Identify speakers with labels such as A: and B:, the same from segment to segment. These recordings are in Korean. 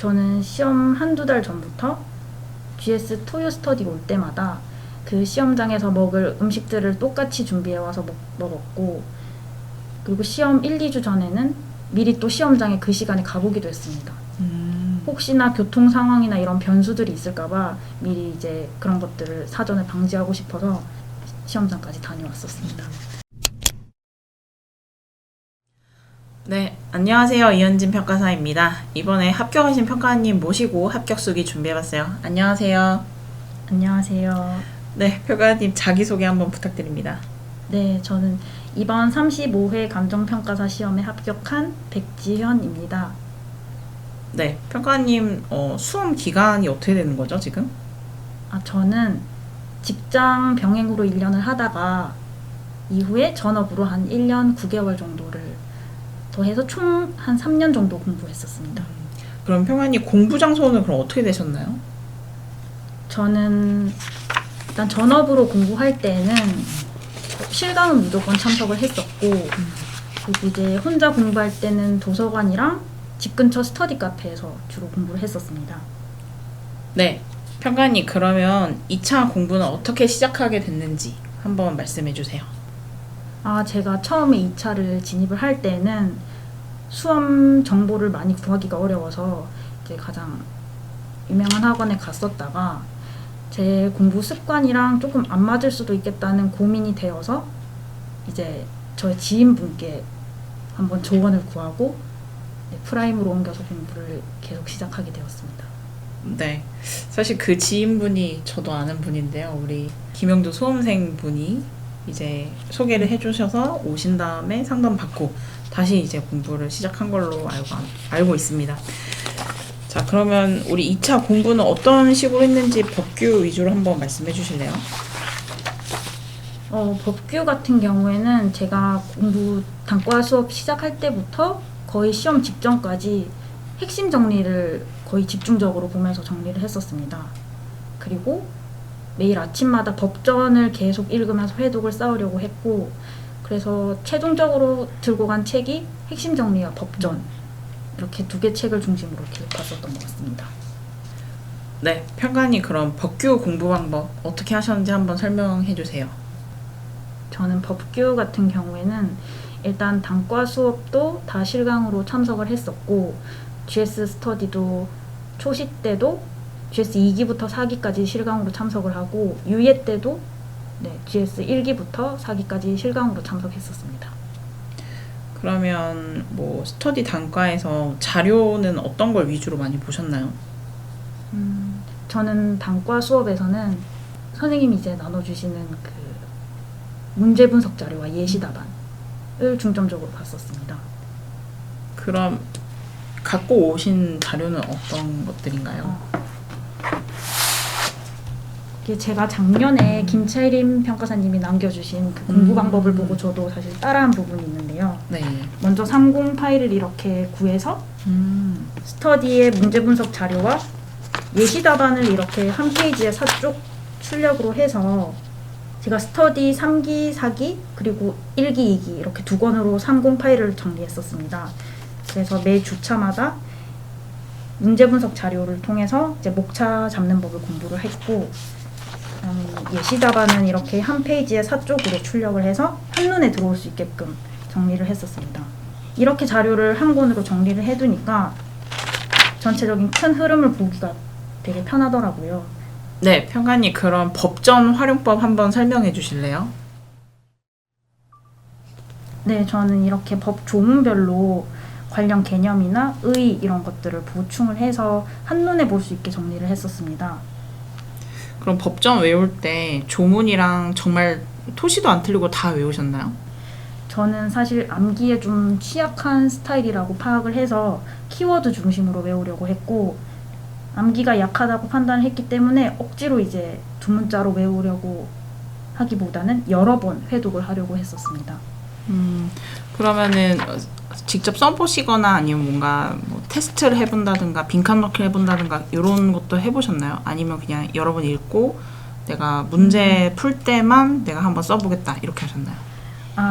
A: 저는 시험 한두 달 전부터 GS 토요 스터디 올 때마다 그 시험장에서 먹을 음식들을 똑같이 준비해 와서 먹었고, 그리고 시험 1, 2주 전에는 미리 또 시험장에 그 시간에 가보기도 했습니다. 혹시나 교통 상황이나 이런 변수들이 있을까봐 미리 이제 그런 것들을 사전에 방지하고 싶어서 시험장까지 다녀왔었습니다.
B: 네, 안녕하세요. 이현진 평가사입니다. 이번에 합격하신 평가님 모시고 합격 수기 준비해봤어요. 안녕하세요.
A: 안녕하세요.
B: 네, 평가님 자기소개 한번 부탁드립니다.
A: 네, 저는 이번 35회 감정평가사 시험에 합격한 백지현입니다.
B: 네, 평가님 수험 기간이 어떻게 되는 거죠, 지금?
A: 저는 직장 병행으로 1년을 하다가 이후에 전업으로 한 1년 9개월 정도를 더해서 총 한 3년 정도 공부했었습니다.
B: 그럼 평가님 공부 장소는 그럼 어떻게 되셨나요?
A: 저는 일단 전업으로 공부할 때는 실강은 무조건 참석을 했었고, 그리고 이제 혼자 공부할 때는 도서관이랑 집 근처 스터디 카페에서 주로 공부를 했었습니다.
B: 네, 평가님 그러면 2차 공부는 어떻게 시작하게 됐는지 한번 말씀해 주세요.
A: 제가 처음에 2차를 진입을 할 때는 수험 정보를 많이 구하기가 어려워서 이제 가장 유명한 학원에 갔었다가 제 공부 습관이랑 조금 안 맞을 수도 있겠다는 고민이 되어서 이제 저의 지인분께 한번 조언을 구하고 프라임으로 옮겨서 공부를 계속 시작하게 되었습니다.
B: 네, 사실 그 지인분이 저도 아는 분인데요. 우리 김영주 수험생 분이 이제 소개를 해주셔서 오신 다음에 상담 받고 다시 이제 공부를 시작한 걸로 알고 있습니다. 자, 그러면 우리 2차 공부는 어떤 식으로 했는지 법규 위주로 한번 말씀해 주실래요?
A: 법규 같은 경우에는 제가 공부 단과 수업 시작할 때부터 거의 시험 직전까지 핵심 정리를 거의 집중적으로 보면서 정리를 했었습니다. 그리고 매일 아침마다 법전을 계속 읽으면서 회독을 쌓으려고 했고, 그래서 최종적으로 들고 간 책이 핵심 정리와 법전, 이렇게 두 개 책을 중심으로 이렇게 봤었던 것 같습니다.
B: 네, 평가님 그럼 법규 공부 방법 어떻게 하셨는지 한번 설명해 주세요.
A: 저는 법규 같은 경우에는 일단 단과 수업도 다 실강으로 참석을 했었고, GS 스터디도 초시 때도 GS 2기부터 4기까지 실강으로 참석을 하고, 유예 때도 GS 1기부터 4기까지 실강으로 참석했었습니다.
B: 그러면 뭐 스터디 단과에서 자료는 어떤 걸 위주로 많이 보셨나요?
A: 저는 단과 수업에서는 선생님이 이제 나눠주시는 그 문제 분석 자료와 예시 답안을 중점적으로 봤었습니다.
B: 그럼 갖고 오신 자료는 어떤 것들인가요?
A: 이게 제가 작년에 김채림 평가사님이 남겨주신 그 공부 방법을 보고 저도 사실 따라한 부분이 있는데요.
B: 네.
A: 먼저 30 파일을 이렇게 구해서 스터디의 문제 분석 자료와 예시 답안을 이렇게 한 페이지에 4쪽 출력으로 해서 제가 스터디 3기, 4기, 그리고 1기, 2기 이렇게 두 권으로 30 파일을 정리했었습니다. 그래서 매 주차마다 문제 분석 자료를 통해서 이제 목차 잡는 법을 공부를 했고, 예시 답안은 이렇게 한 페이지에 4쪽으로 출력을 해서 한눈에 들어올 수 있게끔 정리를 했었습니다. 이렇게 자료를 한 권으로 정리를 해두니까 전체적인 큰 흐름을 보기가 되게 편하더라고요.
B: 네, 평가님 그럼 법전 활용법 한번 설명해 주실래요?
A: 네, 저는 이렇게 법 조문별로 관련 개념이나 의 이런 것들을 보충을 해서 한눈에 볼 수 있게 정리를 했었습니다.
B: 그럼 법전 외울 때 조문이랑 정말 토시도 안 틀리고 다 외우셨나요?
A: 저는 사실 암기에 좀 취약한 스타일이라고 파악을 해서 키워드 중심으로 외우려고 했고, 암기가 약하다고 판단을 했기 때문에 억지로 이제 두 문자로 외우려고 하기보다는 여러 번 회독을 하려고 했었습니다.
B: 그러면은 직접 써보시거나 아니면 뭔가 뭐 테스트를 해본다든가 빈칸 넣기를 해본다든가 이런 것도 해보셨나요? 아니면 그냥 여러 번 읽고 내가 문제 풀 때만 내가 한번 써보겠다 이렇게 하셨나요?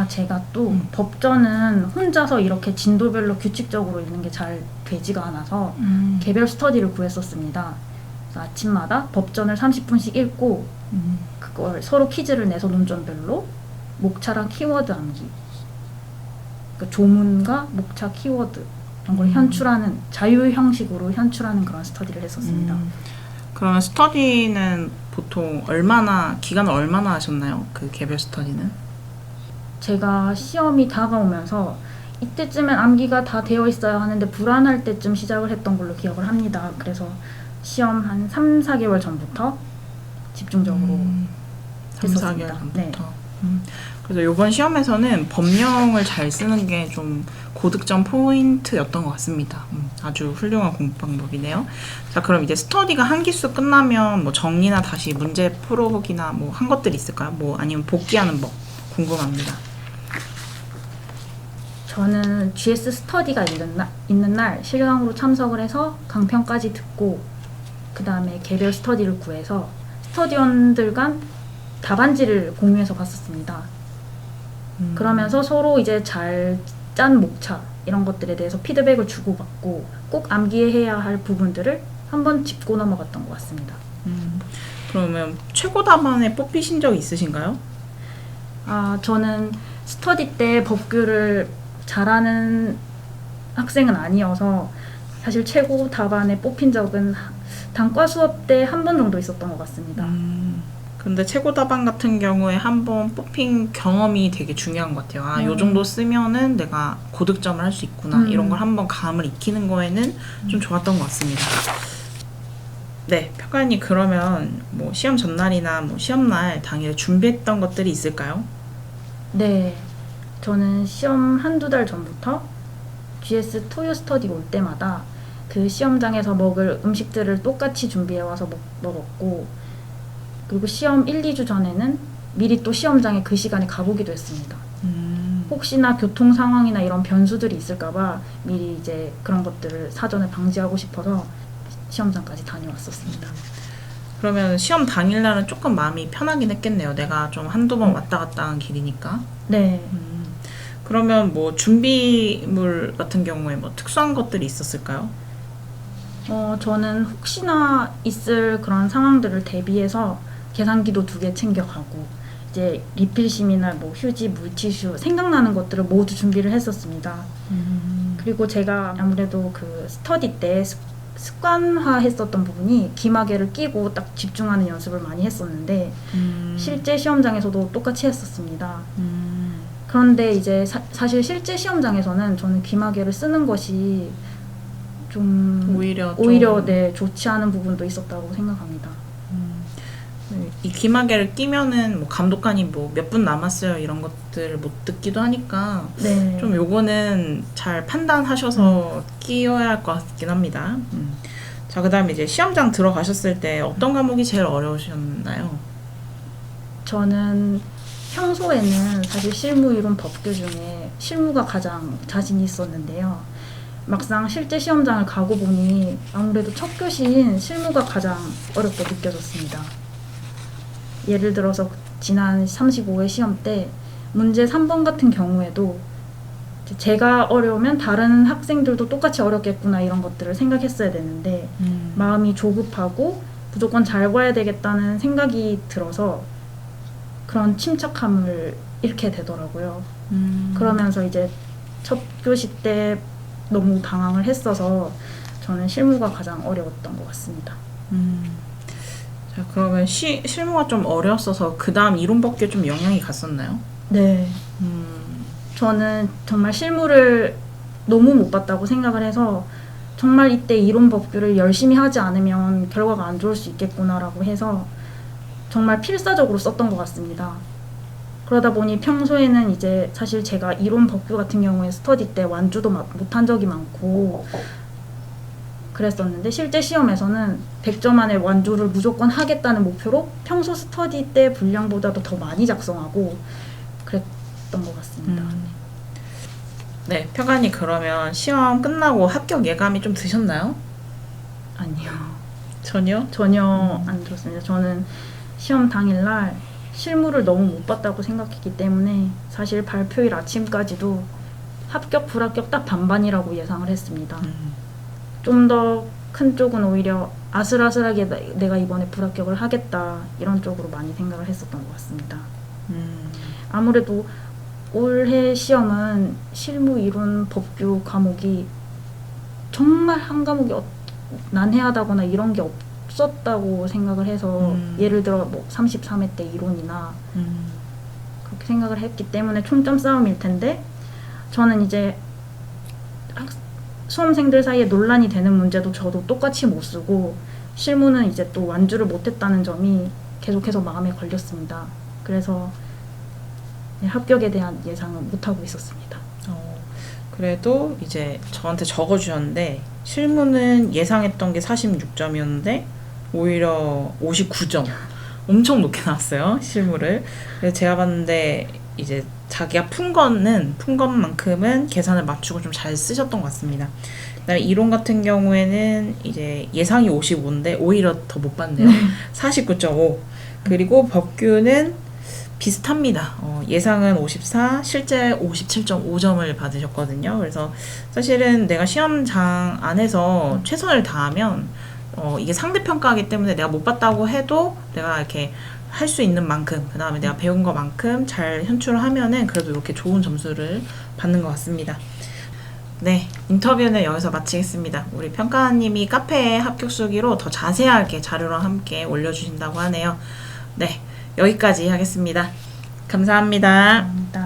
A: 제가 또
B: 음.
A: 법전은 혼자서 이렇게 진도별로 규칙적으로 읽는 게 잘 되지가 않아서 개별 스터디를 구했었습니다. 그래서 아침마다 법전을 30분씩 읽고 그걸 서로 퀴즈를 내서 논점별로 목차랑 키워드 암기, 그 조문과 목차 키워드 이런 걸 현출하는 자유 형식으로 현출하는 그런 스터디를 했었습니다.
B: 그러면 스터디는 보통 기간을 얼마나 하셨나요? 그 개별 스터디는?
A: 제가 시험이 다가오면서 이때쯤엔 암기가 다 되어 있어야 하는데 불안할 때쯤 시작을 했던 걸로 기억을 합니다. 그래서 시험 한 3, 4개월 전부터 집중적으로
B: 3, 4개월
A: 했었습니다.
B: 전부터.
A: 네.
B: 그래서 이번 시험에서는 법령을 잘 쓰는 게 좀 고득점 포인트였던 것 같습니다. 아주 훌륭한 공부 방법이네요. 자, 그럼 이제 스터디가 한 기수 끝나면 뭐 정리나 다시 문제 풀어보기나 뭐 한 것들이 있을까요? 뭐 아니면 복귀하는 법 궁금합니다.
A: 저는 GS 스터디가 있는 날 실강으로 참석을 해서 강편까지 듣고 그 다음에 개별 스터디를 구해서 스터디원들 간 답안지를 공유해서 봤었습니다. 그러면서 서로 이제 잘 짠 목차 이런 것들에 대해서 피드백을 주고받고 꼭 암기해야 할 부분들을 한번 짚고 넘어갔던 것 같습니다.
B: 그러면 최고 답안에 뽑히신 적 있으신가요?
A: 저는 스터디 때 법규를 잘하는 학생은 아니어서 사실 최고 답안에 뽑힌 적은 단과 수업 때 한 번 정도 있었던 것 같습니다.
B: 근데 최고 답안 같은 경우에 한번 뽑힌 경험이 되게 중요한 것 같아요. 요 정도 쓰면은 내가 고득점을 할 수 있구나. 이런 걸 한번 감을 익히는 거에는 좀 좋았던 것 같습니다. 네, 평가님 그러면 뭐 시험 전날이나 뭐 시험날 당일에 준비했던 것들이 있을까요?
A: 네, 저는 시험 한두 달 전부터 GS 토요 스터디 올 때마다 그 시험장에서 먹을 음식들을 똑같이 준비해와서 먹었고 그리고 시험 1, 2주 전에는 미리 또 시험장에 그 시간에 가보기도 했습니다. 혹시나 교통 상황이나 이런 변수들이 있을까봐 미리 이제 그런 것들을 사전에 방지하고 싶어서 시험장까지 다녀왔었습니다.
B: 그러면 시험 당일날은 조금 마음이 편하긴 했겠네요. 내가 좀 한두 번 왔다 갔다 한 길이니까.
A: 네.
B: 그러면 뭐 준비물 같은 경우에 뭐 특수한 것들이 있었을까요?
A: 저는 혹시나 있을 그런 상황들을 대비해서 계산기도 2개 챙겨가고 이제 리필심이나 뭐 휴지, 물티슈 생각나는 것들을 모두 준비를 했었습니다. 그리고 제가 아무래도 그 스터디 때 습관화했었던 부분이 기마개를 끼고 딱 집중하는 연습을 많이 했었는데 실제 시험장에서도 똑같이 했었습니다. 그런데 이제 사실 실제 시험장에서는 저는 기마개를 쓰는 것이 좀 오히려 네, 좋지 않은 부분도 있었다고 생각합니다.
B: 이 기마개를 끼면은 뭐 감독관이 뭐 몇 분 남았어요 이런 것들을 못 듣기도 하니까
A: 네.
B: 좀 요거는 잘 판단하셔서 끼워야 할 것 같긴 합니다. 자, 그다음에 이제 시험장 들어가셨을 때 어떤 과목이 제일 어려우셨나요?
A: 저는 평소에는 사실 실무 이론 법규 중에 실무가 가장 자신이 있었는데요. 막상 실제 시험장을 가고 보니 아무래도 첫 교시인 실무가 가장 어렵게 느껴졌습니다. 예를 들어서 지난 35회 시험 때 문제 3번 같은 경우에도 제가 어려우면 다른 학생들도 똑같이 어렵겠구나 이런 것들을 생각했어야 되는데 마음이 조급하고 무조건 잘 봐야 되겠다는 생각이 들어서 그런 침착함을 잃게 되더라고요. 그러면서 이제 첫 교시 때 너무 당황을 했어서 저는 실무가 가장 어려웠던 것 같습니다.
B: 자, 그러면 실무가 좀 어려웠어서 그 다음 이론 법규에 좀 영향이 갔었나요?
A: 네. 저는 정말 실무를 너무 못 봤다고 생각을 해서 정말 이때 이론 법규를 열심히 하지 않으면 결과가 안 좋을 수 있겠구나라고 해서 정말 필사적으로 썼던 것 같습니다. 그러다 보니 평소에는 이제 사실 제가 이론 법규 같은 경우에 스터디 때 완주도 못한 적이 많고 그랬었는데 실제 시험에서는 100점 안에 완주를 무조건 하겠다는 목표로 평소 스터디 때 분량보다도 더 많이 작성하고 그랬던 것 같습니다.
B: 네, 평가님 그러면 시험 끝나고 합격 예감이 좀 드셨나요?
A: 아니요.
B: 전혀?
A: 전혀 안 들었습니다. 저는 시험 당일날 실무를 너무 못 봤다고 생각했기 때문에 사실 발표일 아침까지도 합격, 불합격 딱 반반이라고 예상을 했습니다. 좀 더 큰 쪽은 오히려 아슬아슬하게 내가 이번에 불합격을 하겠다 이런 쪽으로 많이 생각을 했었던 것 같습니다. 아무래도 올해 시험은 실무, 이론, 법규 과목이 정말 한 과목이 난해하다거나 이런 게 없었다고 생각을 해서 예를 들어 뭐 33회 때 이론이나 그렇게 생각을 했기 때문에 총점 싸움일 텐데 저는 이제 수험생들 사이에 논란이 되는 문제도 저도 똑같이 못 쓰고 실무는 이제 또 완주를 못했다는 점이 계속해서 마음에 걸렸습니다. 그래서 합격에 대한 예상은 못하고 있었습니다.
B: 그래도 이제 저한테 적어주셨는데 실무는 예상했던 게 46점이었는데 오히려 59점. 엄청 높게 나왔어요, 실무를. 그래서 제가 봤는데 이제 자기가 푼 것만큼은 계산을 맞추고 좀 잘 쓰셨던 것 같습니다. 그다음에 이론 같은 경우에는 이제 예상이 55인데 오히려 더 못 봤네요. 49.5. 그리고 법규는 비슷합니다. 예상은 54, 실제 57.5점을 받으셨거든요. 그래서 사실은 내가 시험장 안에서 최선을 다하면 이게 상대평가이기 때문에 내가 못 봤다고 해도 내가 이렇게 할 수 있는 만큼, 그 다음에 내가 배운 것만큼 잘 현출을 하면은 그래도 이렇게 좋은 점수를 받는 것 같습니다. 네, 인터뷰는 여기서 마치겠습니다. 우리 평가님이 카페에 합격 수기로 더 자세하게 자료랑 함께 올려주신다고 하네요. 네, 여기까지 하겠습니다. 감사합니다.
A: 감사합니다.